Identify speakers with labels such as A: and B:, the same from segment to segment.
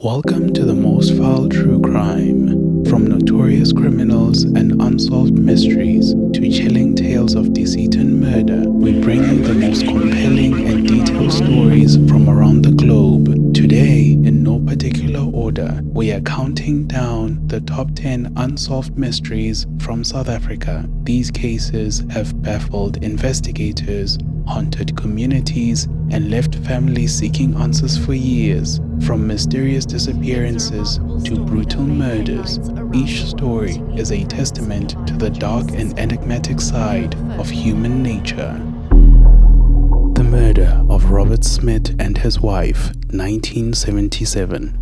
A: Welcome to the most foul true crime. From notorious criminals and unsolved mysteries to chilling tales of deceit and murder, we bring you the most compelling and detailed stories from around the globe. Today, in no particular order, we are counting down the top 10 unsolved mysteries from South Africa. These cases have baffled investigators, haunted communities, and left families seeking answers for years. From mysterious disappearances to brutal murders, each story is a testament to the dark and enigmatic side of human nature. The murder of Robert Smit and his wife, 1977.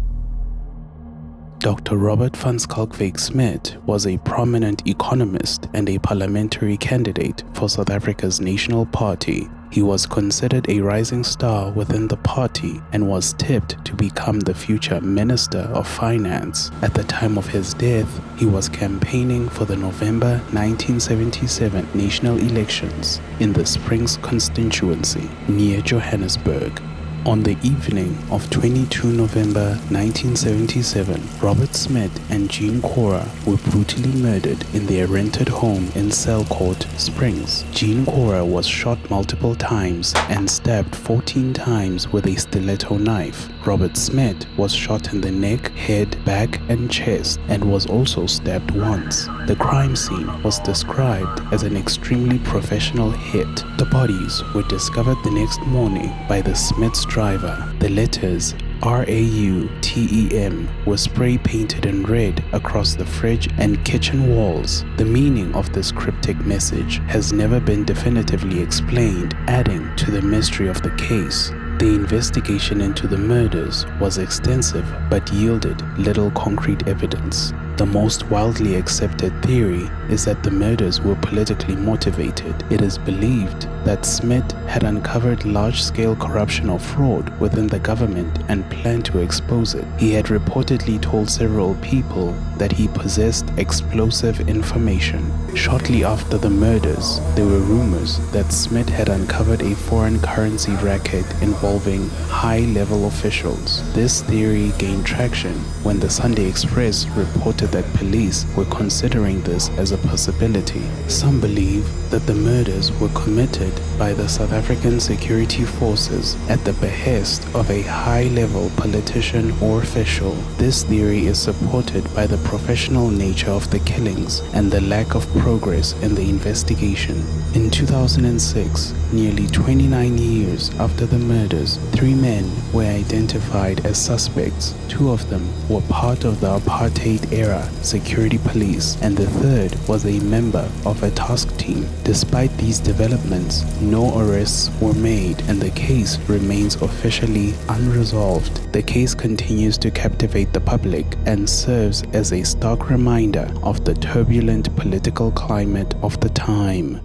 A: Dr. Robert van Schalkwyk Smit was a prominent economist and a parliamentary candidate for South Africa's National Party. He was considered a rising star within the party and was tipped to become the future Minister of Finance. At the time of his death, he was campaigning for the November 1977 national elections in the Springs constituency near Johannesburg. On the evening of 22 November 1977, Robert Smit and Jean Cora were brutally murdered in their rented home in Selcourt, Springs. Jean Cora was shot multiple times and stabbed 14 times with a stiletto knife. Robert Smit was shot in the neck, head, back, and chest and was also stabbed once. The crime scene was described as an extremely professional hit. The bodies were discovered the next morning by the Smith's driver. The letters RAUTEM were spray painted in red across the fridge and kitchen walls. The meaning of this cryptic message has never been definitively explained, adding to the mystery of the case. The investigation into the murders was extensive but yielded little concrete evidence. The most widely accepted theory is that the murders were politically motivated. It is believed that Smit had uncovered large-scale corruption or fraud within the government and planned to expose it. He had reportedly told several people that he possessed explosive information. Shortly after the murders, there were rumors that Smit had uncovered a foreign currency racket involving high-level officials. This theory gained traction when the Sunday Express reported that police were considering this as a possibility. Some believe that the murders were committed by the South African security forces at the behest of a high-level politician or official. This theory is supported by the professional nature of the killings and the lack of progress in the investigation. In 2006, nearly 29 years after the murders, 3 men were identified as suspects. 2 of them were part of the apartheid-era security police, and the third was a member of a task team. Despite these developments, no arrests were made and the case remains officially unresolved. The case continues to captivate the public and serves as a stark reminder of the turbulent political climate of the time.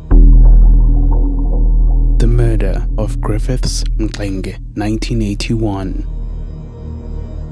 A: The murder of Griffiths Mxenge, 1981.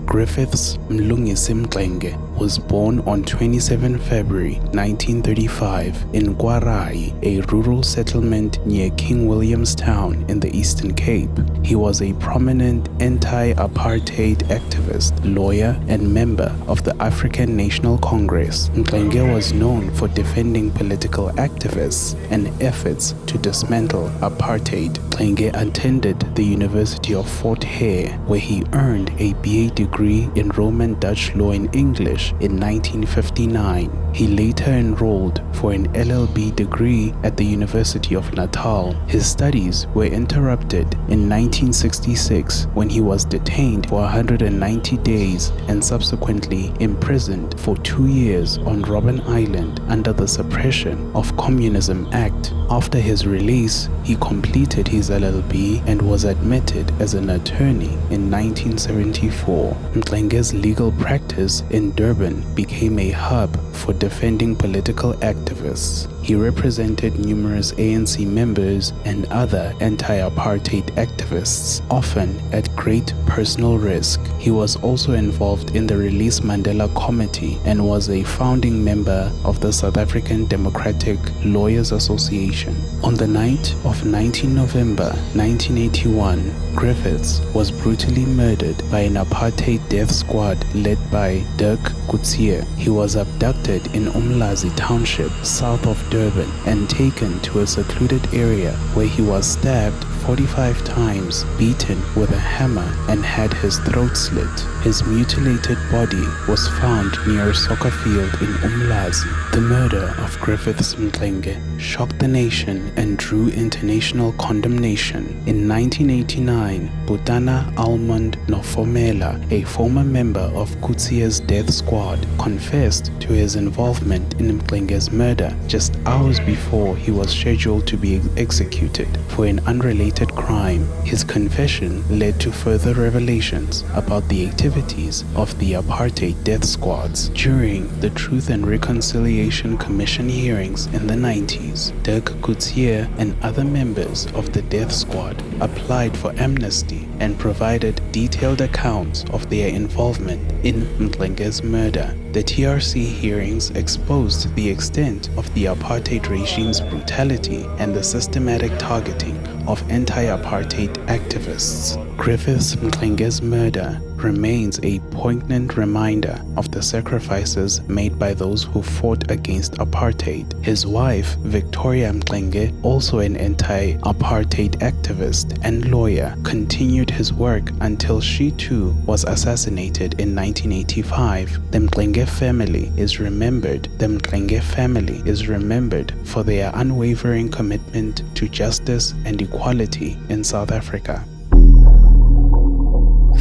A: Griffiths Mxenge was born on 27 February 1935 in Kwarai, a rural settlement near King Williamstown in the Eastern Cape. He was a prominent anti-apartheid activist, lawyer, and member of the African National Congress. Mxenge was known for defending political activists and efforts to dismantle apartheid. Mxenge attended the University of Fort Hare, where he earned a BA degree in Roman Dutch law and English in 1959. He later enrolled for an LLB degree at the University of Natal. His studies were interrupted in 1966 when he was detained for 190 days and subsequently imprisoned for 2 years on Robben Island under the Suppression of Communism Act. After his release, he completed his LLB and was admitted as an attorney in 1974. Mxenge's legal practice in Durban became a hub for defending political activists. He represented numerous ANC members and other anti-apartheid activists, often at great personal risk. He was also involved in the Release Mandela Committee and was a founding member of the South African Democratic Lawyers Association. On the night of 19 November 1981, Griffiths was brutally murdered by an apartheid death squad led by Dirk Coetzee. He was abducted in Umlazi Township, south of Durban, and taken to a secluded area where he was stabbed 45 times, beaten with a hammer, and had his throat slit. His mutilated body was found near a soccer field in Umlazi. The murder of Griffiths Mxenge shocked the nation and drew international condemnation. In 1989, Butana Almond Nofomela, a former member of Coetzee's death squad, confessed to his involvement in Mxenge's murder just hours before he was scheduled to be executed for an unrelated crime. His confession led to further revelations about the activities of the apartheid death squads. During the Truth and Reconciliation Commission hearings in the 90s, Dirk Coetzee and other members of the death squad applied for amnesty and provided detailed accounts of their involvement in Mxenge's murder. The TRC hearings exposed the extent of the apartheid regime's brutality and the systematic targeting of anti-apartheid activists. Griffiths Mxenge's murder remains a poignant reminder of the sacrifices made by those who fought against apartheid. His wife, Victoria Mxenge, also an anti-apartheid activist and lawyer, continued his work until she too was assassinated in 1985. The Mxenge family is remembered. The Mxenge family is remembered for their unwavering commitment to justice and equality in South Africa.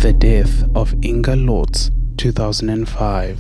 A: The death of Inge Lotz, 2005.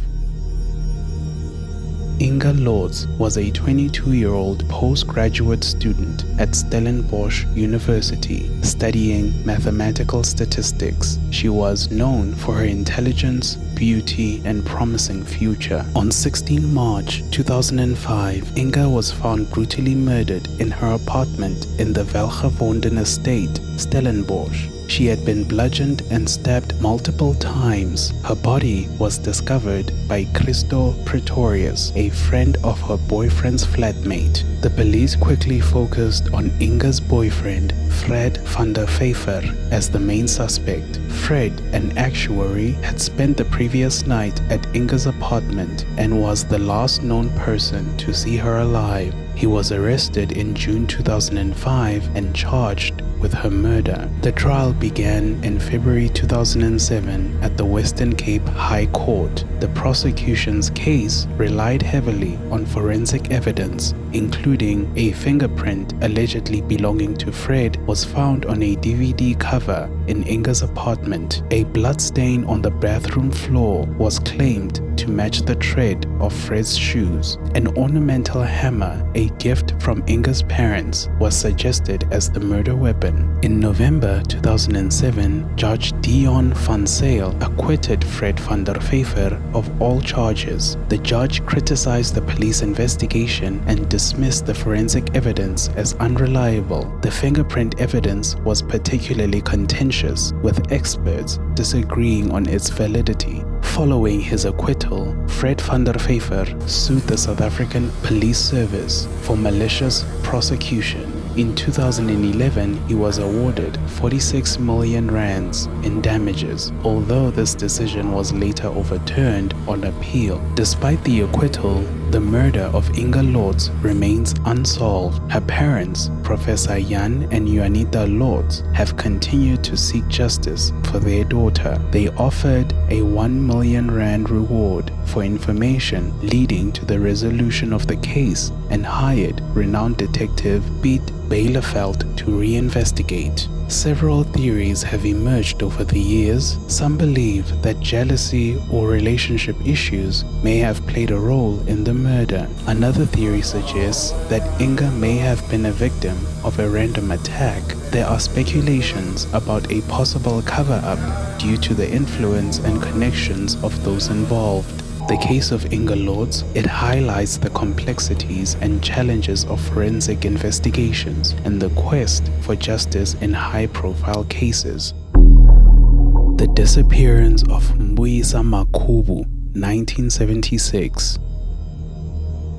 A: Inge Lotz was a 22-year-old postgraduate student at Stellenbosch University studying mathematical statistics. She was known for her intelligence, beauty, and promising future. On 16 March 2005, Inge was found brutally murdered in her apartment in the Welgevonden estate, Stellenbosch. She had been bludgeoned and stabbed multiple times. Her body was discovered by Christo Pretorius, a friend of her boyfriend's flatmate. The police quickly focused on Inge's boyfriend, Fred van der Vyver, as the main suspect. Fred, an actuary, had spent the previous night at Inge's apartment and was the last known person to see her alive. He was arrested in June 2005 and charged with her murder. The trial began in February 2007 at the Western Cape High Court. The prosecution's case relied heavily on forensic evidence, including a fingerprint allegedly belonging to Fred was found on a DVD cover in Inge's apartment. A bloodstain on the bathroom floor was claimed to match the tread of Fred's shoes. An ornamental hammer, a gift from Inge's parents, was suggested as the murder weapon. In November 2007, Judge Dion van Zyl acquitted Fred van der Vyver of all charges. The judge criticized the police investigation and dismissed the forensic evidence as unreliable. The fingerprint evidence was particularly contentious, with experts disagreeing on its validity. Following his acquittal, Fred van der Vyver sued the South African Police Service for malicious prosecution. In 2011, he was awarded 46 million rands in damages, although this decision was later overturned on appeal. Despite the acquittal, the murder of Inge Lotz remains unsolved. Her parents, Professor Jan and Juanita Lotz, have continued to seek justice for their daughter. They offered a 1 million rand reward for information leading to the resolution of the case and hired renowned detective Piet Bielefeld to reinvestigate. Several theories have emerged over the years. Some believe that jealousy or relationship issues may have played a role in the murder. Another theory suggests that Inge may have been a victim of a random attack. There are speculations about a possible cover-up due to the influence and connections of those involved. The case of Inge Lotz, it highlights the complexities and challenges of forensic investigations and the quest for justice in high-profile cases. The disappearance of Mbuyisa Makhubu, 1976.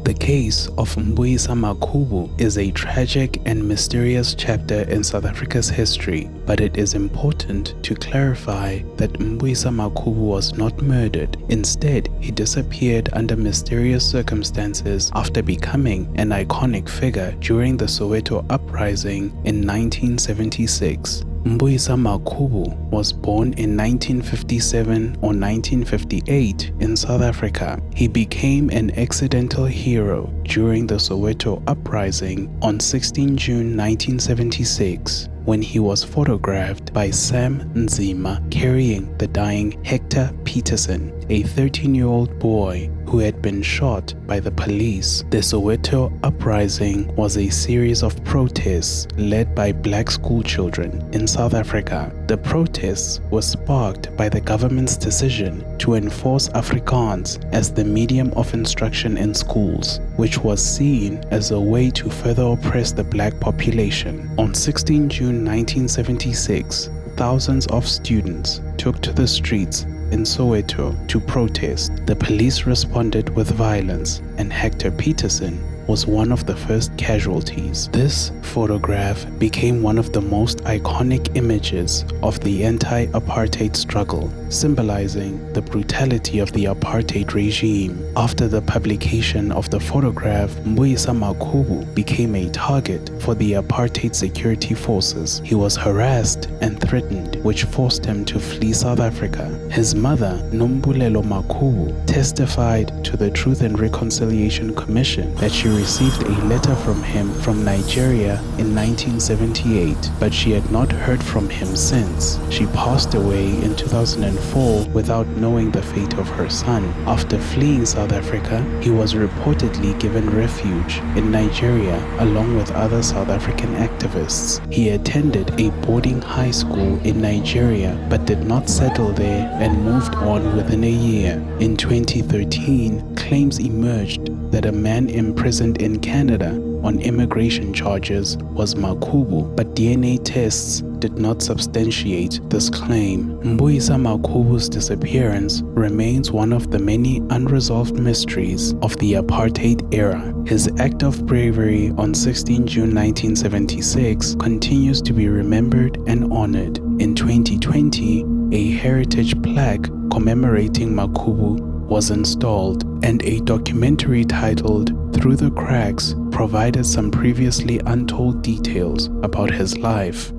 A: The case of Mbuyisa Makhubu is a tragic and mysterious chapter in South Africa's history, but it is important to clarify that Mbuyisa Makhubu was not murdered. Instead, he disappeared under mysterious circumstances after becoming an iconic figure during the Soweto uprising in 1976. Mbuyisa Makhubu was born in 1957 or 1958 in South Africa. He became an accidental hero during the Soweto uprising on 16 June 1976 when he was photographed by Sam Nzima carrying the dying Hector Peterson, a 13-year-old boy who had been shot by the police. The Soweto uprising was a series of protests led by black school children in South Africa. The protests were sparked by the government's decision to enforce Afrikaans as the medium of instruction in schools, which was seen as a way to further oppress the black population. On 16 June 1976, thousands of students took to the streets in Soweto to protest. The police responded with violence, and Hector Peterson was one of the first casualties. This photograph became one of the most iconic images of the anti-apartheid struggle, symbolizing the brutality of the apartheid regime. After the publication of the photograph, Mbuyisa Makhubu became a target for the apartheid security forces. He was harassed and threatened, which forced him to flee South Africa. His mother, Nombulelo Makhubu, testified to the Truth and Reconciliation Commission that she received a letter from him from Nigeria in 1978, but she had not heard from him since. She passed away in 2004 without knowing the fate of her son. After fleeing South Africa, he was reportedly given refuge in Nigeria along with other South African activists. He attended a boarding high school in Nigeria but did not settle there and moved on within a year. In 2013, claims emerged that a man imprisoned in Canada on immigration charges was Makhubu, but DNA tests did not substantiate this claim. Mbuyisa Makhubu's disappearance remains one of the many unresolved mysteries of the apartheid era. His act of bravery on 16 June 1976 continues to be remembered and honored. In 2020, a heritage plaque commemorating Makhubu was installed, and a documentary titled Through the Cracks provided some previously untold details about his life.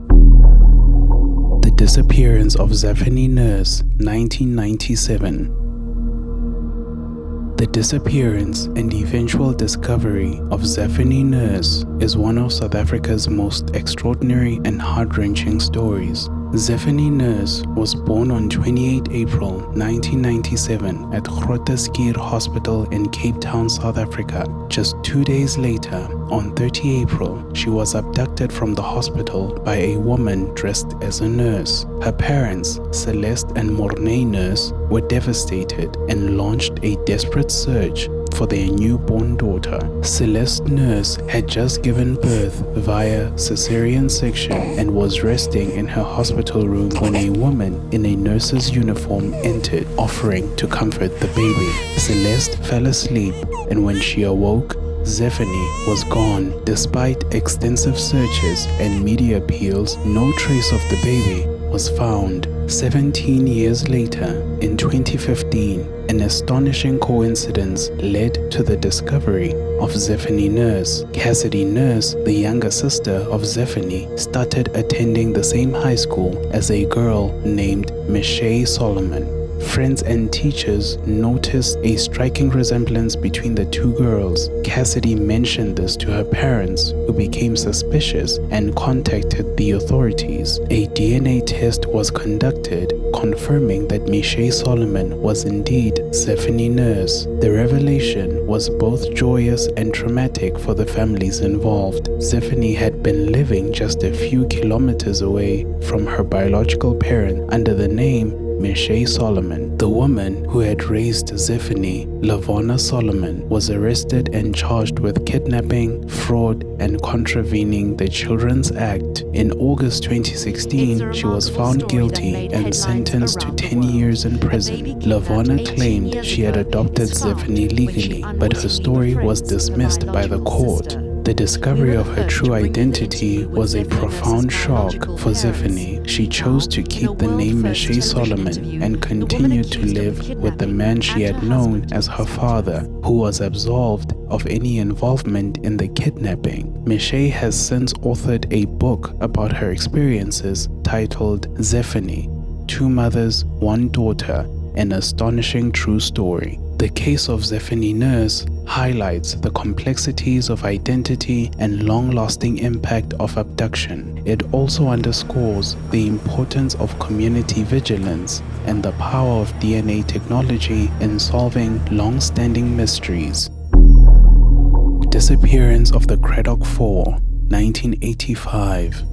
A: The disappearance of Zephany nurse, 1997. The disappearance and eventual discovery of Zephany nurse is one of South Africa's most extraordinary and heart-wrenching stories. Zephany nurse was born on 28 April 1997 at Groote Hospital in Cape Town, South Africa. Just 2 days later, on 30 April, she was abducted from the hospital by a woman dressed as a nurse. Her parents, Celeste and Mornay nurse, were devastated and launched a desperate search for their newborn daughter. Celeste nurse had just given birth via cesarean section and was resting in her hospital room when a woman in a nurse's uniform entered, offering to comfort the baby. Celeste fell asleep, and when she awoke, Zephany was gone. Despite extensive searches and media appeals, no trace of the baby was found. 17 years later, in 2015, an astonishing coincidence led to the discovery of Zephany nurse. Cassidy nurse, the younger sister of Zephany, started attending the same high school as a girl named Mxenge Solomon. Friends and teachers noticed a striking resemblance between the two girls. Cassidy mentioned this to her parents, who became suspicious and contacted the authorities. A DNA test was conducted, confirming that Mxenge Solomon was indeed Zephany nurse. The revelation was both joyous and traumatic for the families involved. Zephany had been living just a few kilometers away from her biological parent under the name Mxenge Solomon. The woman who had raised Zephany, Lavona Solomon, was arrested and charged with kidnapping, fraud, and contravening the Children's Act. In August 2016, she was found guilty and sentenced to 10 years in prison. Lavona claimed she had adopted Zephany legally, but her story was dismissed by the court. The discovery of her true identity was a profound shock for Zephany. She chose to keep the name Mxenge Solomon and continued to live with the man she had known as her father, who was absolved of any involvement in the kidnapping. Mxenge has since authored a book about her experiences titled Zephany, Two Mothers, One Daughter, An Astonishing True Story. The case of Zephany Nurse highlights the complexities of identity and long-lasting impact of abduction. It also underscores the importance of community vigilance and the power of DNA technology in solving long-standing mysteries. Disappearance of the Cradock 4, 1985.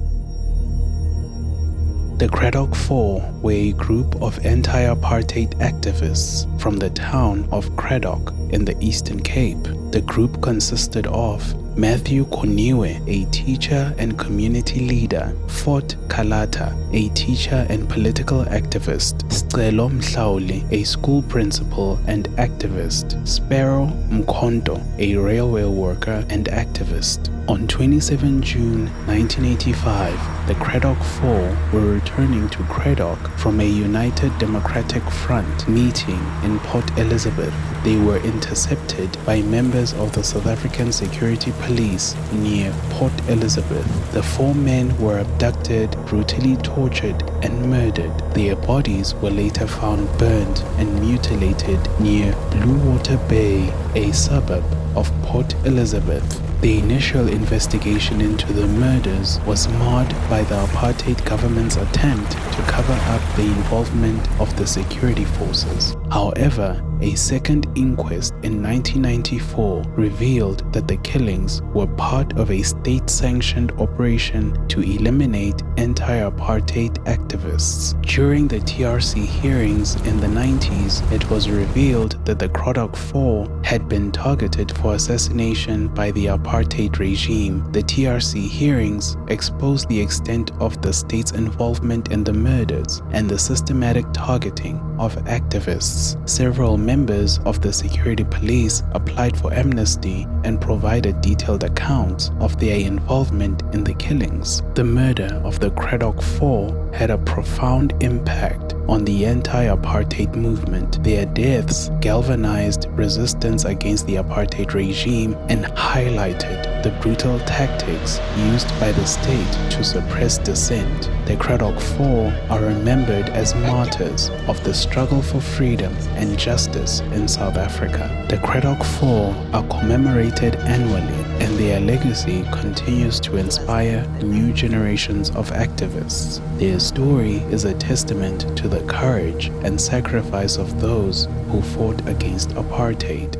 A: The Cradock 4 were a group of anti-apartheid activists from the town of Cradock in the Eastern Cape. The group consisted of Matthew Koniwe, a teacher and community leader; Fort Kalata, a teacher and political activist; Scelo Mhlauli, a school principal and activist; Sparrow Mkhonto, a railway worker and activist. On 27 June 1985, the Cradock 4 were returning to Cradock from a United Democratic Front meeting in Port Elizabeth. They were intercepted by members of the South African Security Police near Port Elizabeth. The 4 men were abducted, brutally tortured, and murdered. Their bodies were later found burned and mutilated near Blue Water Bay, a suburb of Port Elizabeth. The initial investigation into the murders was marred by the apartheid government's attempt to cover up the involvement of the security forces. However, a second inquest in 1994 revealed that the killings were part of a state-sanctioned operation to eliminate anti-apartheid activists. During the TRC hearings in the 90s, it was revealed that the Cradock 4 had been targeted for assassination by the apartheid regime. The TRC hearings exposed the extent of the state's involvement in the murders and the systematic targeting of activists. Several members of the security police applied for amnesty and provided detailed accounts of their involvement in the killings. The murder of the Cradock 4 had a profound impact on the anti-apartheid movement. Their deaths galvanized resistance against the apartheid regime and highlighted the brutal tactics used by the state to suppress dissent. The Cradock 4 are remembered as martyrs of the struggle for freedom and justice in South Africa. The Cradock 4 are commemorated annually, and their legacy continues to inspire new generations of activists. Their story is a testament to the courage and sacrifice of those who fought against apartheid.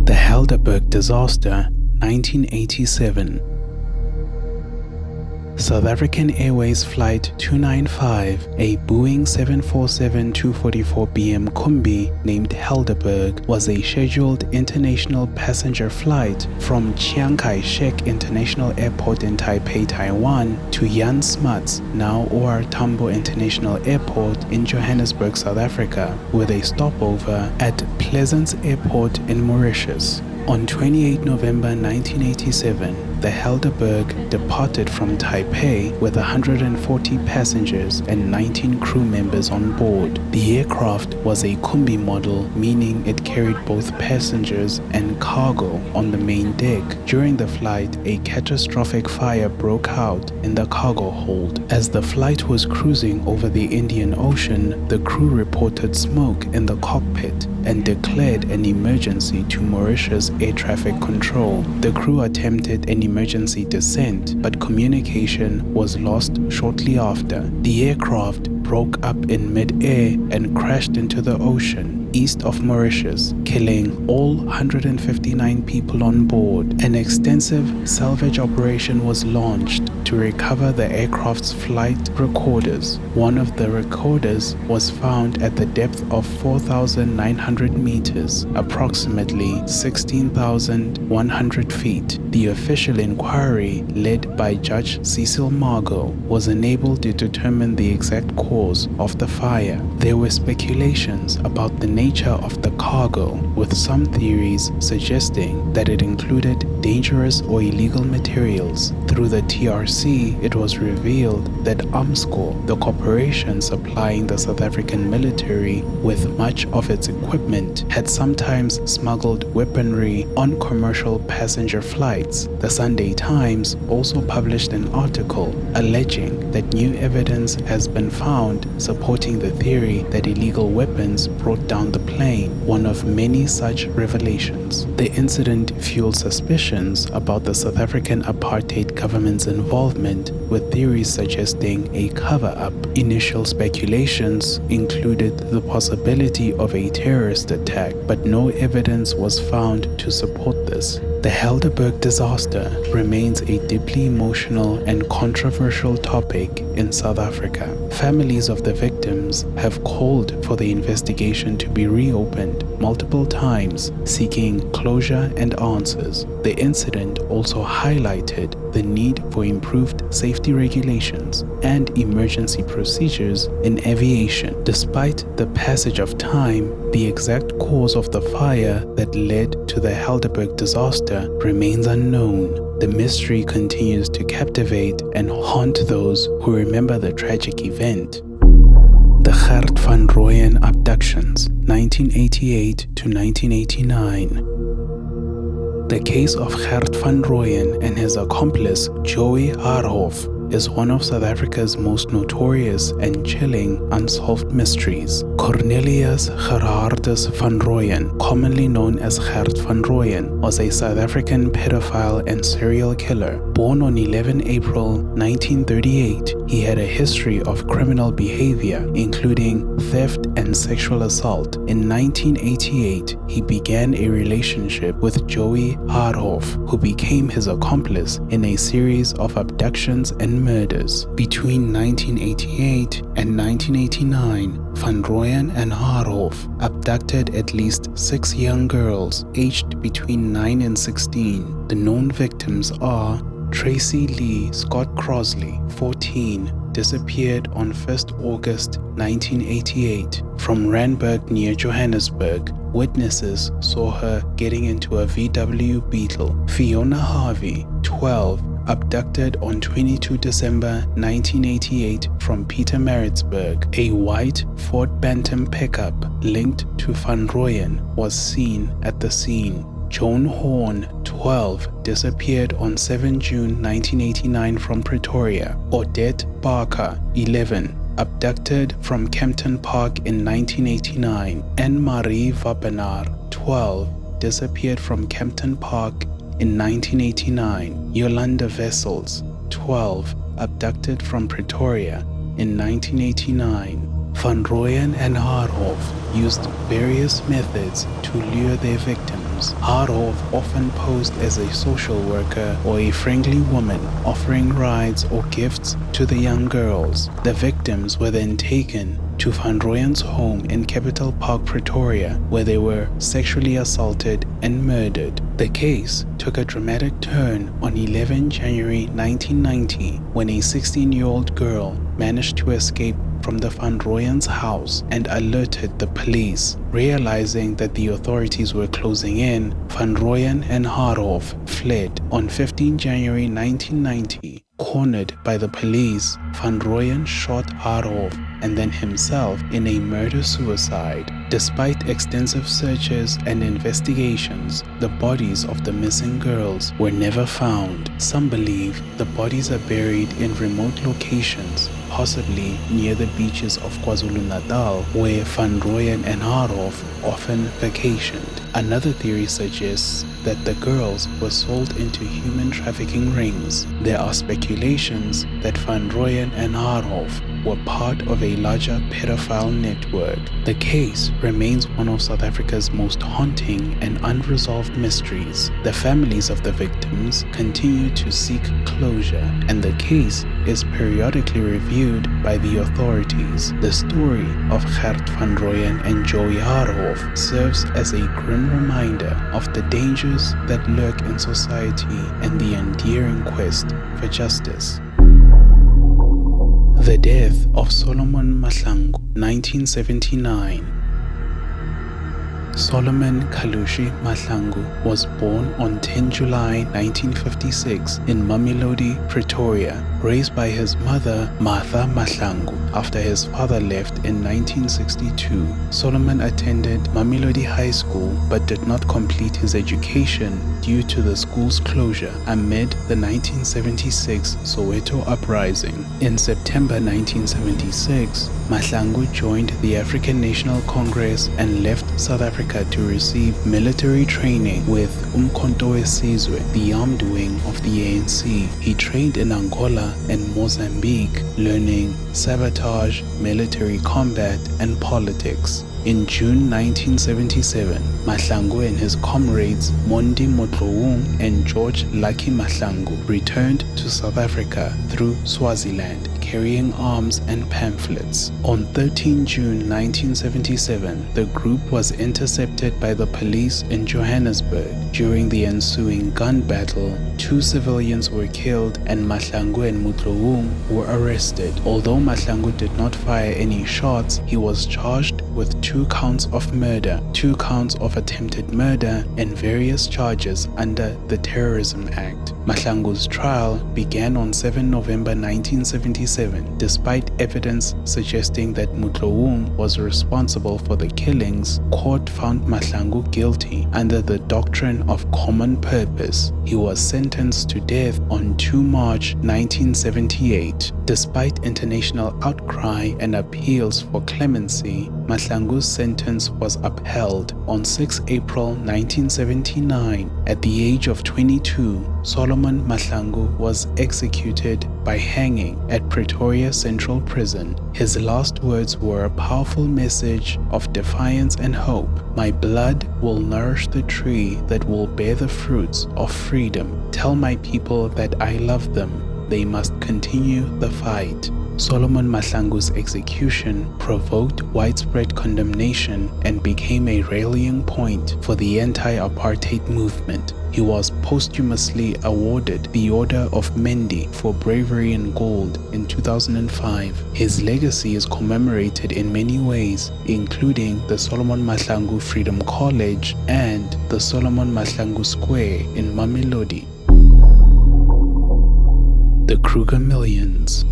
A: The Helderberg Disaster, 1987. South African Airways Flight 295, a Boeing 747-244 Kumbi named Helderberg, was a scheduled international passenger flight from Chiang Kai-shek International Airport in Taipei, Taiwan, to Jan Smuts, now OR Tambo International Airport in Johannesburg, South Africa, with a stopover at Pleasance Airport in Mauritius. On 28 November 1987, the Helderberg departed from Taipei with 140 passengers and 19 crew members on board. The aircraft was a Kumbi model, meaning it carried both passengers and cargo on the main deck. During the flight, a catastrophic fire broke out in the cargo hold. As the flight was cruising over the Indian Ocean, the crew reported smoke in the cockpit and declared an emergency to Mauritius Air Traffic Control. The crew attempted an emergency descent, but communication was lost shortly after. The aircraft broke up in mid-air and crashed into the ocean. east of Mauritius, killing all 159 people on board. An extensive salvage operation was launched to recover the aircraft's flight recorders. One of the recorders was found at the depth of 4,900 meters, approximately 16,100 feet. The official inquiry, led by Judge Cecil Margot, was unable to determine the exact cause of the fire. There were speculations about the nature of the cargo, with some theories suggesting that it included dangerous or illegal materials. Through the TRC, it was revealed that Umscore, the corporation supplying the South African military with much of its equipment, had sometimes smuggled weaponry on commercial passenger flights. The Sunday Times also published an article alleging that new evidence has been found supporting the theory that illegal weapons brought down the plane, one of many such revelations. The incident fueled suspicions about the South African apartheid government's involvement, with theories suggesting a cover-up. Initial speculations included the possibility of a terrorist attack, but no evidence was found to support this. The Helderberg disaster remains a deeply emotional and controversial topic in South Africa. Families of the victims have called for the investigation to be reopened multiple times, seeking closure and answers. The incident also highlighted the need for improved safety regulations and emergency procedures in aviation. Despite the passage of time, the exact cause of the fire that led to the Helderberg disaster remains unknown. The mystery continues to captivate and haunt those who remember the tragic event. The Gert van Rooyen abductions, 1988 to 1989. The case of Gert van Rooyen and his accomplice Joey Haarhoff is one of South Africa's most notorious and chilling unsolved mysteries. Cornelius Gerhardus van Rooyen, commonly known as Gert van Rooyen, was a South African pedophile and serial killer. Born on 11 April 1938, he had a history of criminal behavior, including theft and sexual assault. In 1988, he began a relationship with Joey Haarhoff, who became his accomplice in a series of abductions and murders. Between 1988 and 1989, Van Rooyen and Haarhoff abducted at least 6 young girls aged between 9 and 16. The known victims are Tracy Lee Scott Crosley, 14, disappeared on 1st August 1988 from Randburg near Johannesburg. Witnesses saw her getting into a VW Beetle. Fiona Harvey, 12, abducted on 22 December 1988 from Pietermaritzburg. A white Ford Bantam pickup linked to Van Rooyen was seen at the scene. Joan Horn, 12, disappeared on 7 June 1989 from Pretoria. Odette Barker, 11, abducted from Kempton Park in 1989. Anne-Marie Wappenaar, 12, disappeared from Kempton Park in 1989. Yolanda Wessels, 12, abducted from Pretoria in 1989. Van Rooyen and Haarhoff used various methods to lure their victims. Haarhoff often posed as a social worker or a friendly woman, offering rides or gifts to the young girls. The victims were then taken to Van Rooyen's home in Capital Park, Pretoria, where they were sexually assaulted and murdered. The case took a dramatic turn on 11 January 1990 when a 16-year-old girl managed to escape from the Van Rooyen's house and alerted the police. Realizing that the authorities were closing in, Van Rooyen and Haarhoff fled. On 15 January 1990, cornered by the police, Van Rooyen shot Haarhoff and then himself in a murder-suicide. Despite extensive searches and investigations, the bodies of the missing girls were never found. Some believe the bodies are buried in remote locations, possibly near the beaches of KwaZulu-Natal, where Van Rooyen and Haarhoff often vacationed. Another theory suggests that the girls were sold into human trafficking rings. There are speculations that Van Rooyen and Haarhoff were part of a larger pedophile network. The case remains one of South Africa's most haunting and unresolved mysteries. The families of the victims continue to seek closure, and the case is periodically reviewed by the authorities. The story of Gert van Rooyen and Joey Haarhoff serves as a grim reminder of the dangers that lurk in society and the enduring quest for justice. The death of Solomon Mahlangu, 1979. Solomon Kalushi Mahlangu was born on 10 July 1956 in Mamelodi, Pretoria, raised by his mother Martha Mahlangu after his father left in 1962. Solomon attended Mamelodi High School but did not complete his education due to the school's closure amid the 1976 Soweto uprising. In September 1976, Mahlangu joined the African National Congress and left South Africa to receive military training with Umkhonto weSizwe, the armed wing of the ANC. He trained in Angola and Mozambique, learning sabotage, military combat, and politics. In June 1977, Mahlangu and his comrades Mondi Motlowung and George Lucky Mahlangu returned to South Africa through Swaziland, carrying arms and pamphlets. On 13 June 1977, the group was intercepted by the police in Johannesburg. During the ensuing gun battle, 2 civilians were killed and Mahlangu and Motlowung were arrested. Although Mahlangu did not fire any shots, he was charged with 2 counts of murder, 2 counts of attempted murder, and various charges under the Terrorism Act. Mahlangu's trial began on 7 November 1977. Despite evidence suggesting that Motlowung was responsible for the killings, court found Mahlangu guilty under the doctrine of common purpose. He was sentenced to death on 2 March 1978. Despite international outcry and appeals for clemency, Mahlangu's sentence was upheld. On 6 April 1979, at the age of 22, Solomon Mahlangu was executed by hanging at Pretoria Central Prison. His last words were a powerful message of defiance and hope. "My blood will nourish the tree that will bear the fruits of freedom. Tell my people that I love them. They must continue the fight." Solomon Mahlangu's execution provoked widespread condemnation and became a rallying point for the anti-apartheid movement. He was posthumously awarded the Order of Mendi for bravery in gold in 2005. His legacy is commemorated in many ways, including the Solomon Mahlangu Freedom College and the Solomon Mahlangu Square in Mamelodi. The Kruger Millions.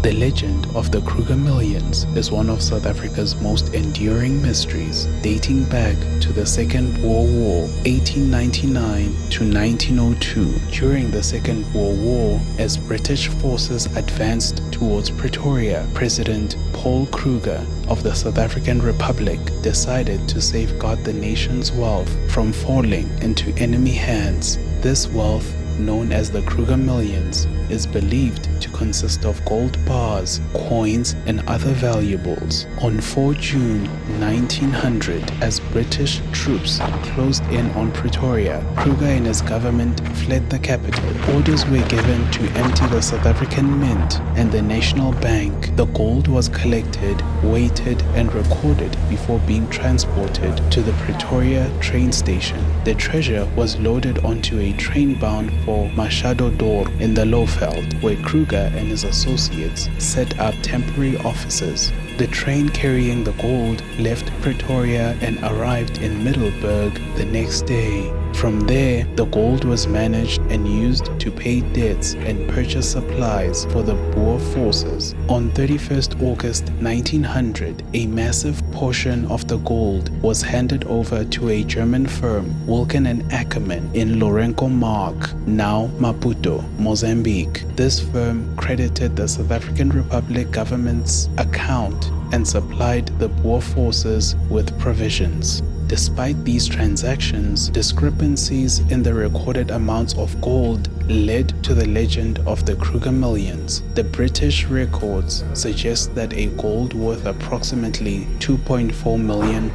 A: The legend of the Kruger Millions is one of South Africa's most enduring mysteries, dating back to the Second World War, 1899 to 1902. During the Second World War, as British forces advanced towards Pretoria, President Paul Kruger of the South African Republic decided to safeguard the nation's wealth from falling into enemy hands. This wealth, known as the Kruger Millions, is believed to consist of gold bars, coins, and other valuables. On 4 June 1900, as British troops closed in on Pretoria, Kruger and his government fled the capital. Orders were given to empty the South African Mint and the National Bank. The gold was collected, weighted, and recorded before being transported to the Pretoria train station. The treasure was loaded onto a train bound for Machado Dor in the Lowveld, where Kruger and his associates set up temporary offices. The train carrying the gold left Pretoria and arrived in Middelburg the next day. From there, the gold was managed and used to pay debts and purchase supplies for the Boer forces. On 31st August 1900, a massive portion of the gold was handed over to a German firm, Wilken & Ackerman, in Lourenço Mark, now Maputo, Mozambique. This firm credited the South African Republic government's account and supplied the Boer forces with provisions. Despite these transactions, discrepancies in the recorded amounts of gold led to the legend of the Kruger Millions. The British records suggest that a gold worth approximately £2.4 million,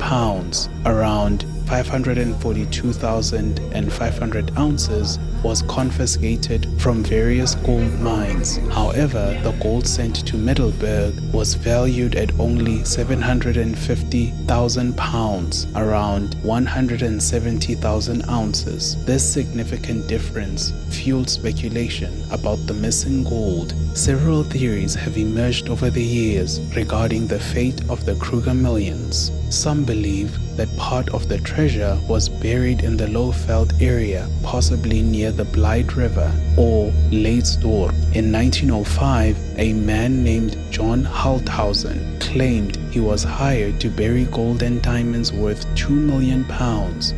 A: around 542,500 ounces, was confiscated from various gold mines. However, the gold sent to Middelburg was valued at only £750,000, around 170,000 ounces. This significant difference fueled speculation about the missing gold. Several theories have emerged over the years regarding the fate of the Kruger Millions. Some believe that part of the treasure was buried in the Lowveld area, possibly near the Blythe River or Leedsdorp. In 1905, a man named John Halthausen claimed he was hired to bury gold and diamonds worth £2 million.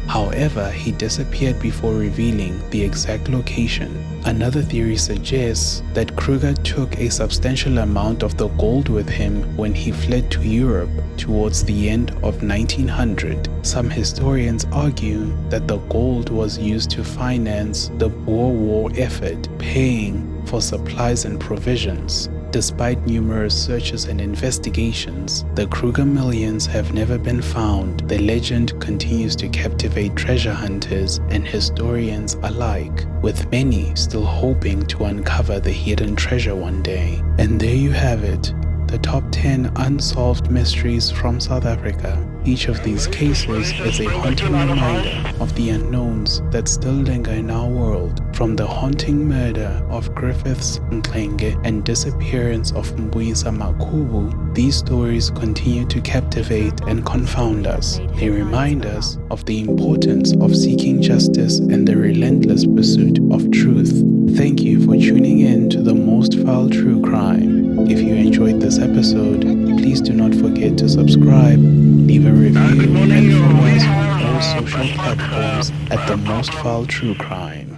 A: However, he disappeared before revealing the exact location. Another theory suggests that Kruger took a substantial amount of the gold with him when he fled to Europe towards the end of 1900. Some historians argue that the gold was used to finance the Boer War effort, paying for supplies and provisions. Despite numerous searches and investigations, the Kruger Millions have never been found. The legend continues to captivate treasure hunters and historians alike, with many still hoping to uncover the hidden treasure one day. And there you have it, the top 10 unsolved mysteries from South Africa. Each of these cases is a haunting reminder of the unknowns that still linger in our world. From the haunting murder of Griffiths, Mxenge, and disappearance of Mbuyisa Makhubu, these stories continue to captivate and confound us. They remind us of the importance of seeking justice and the relentless pursuit of truth. Thank you for tuning in to the Most Foul True Crime. If you enjoyed this episode, please do not forget to subscribe, leave a review, and follow us on all social platforms at the Most Foul True Crime.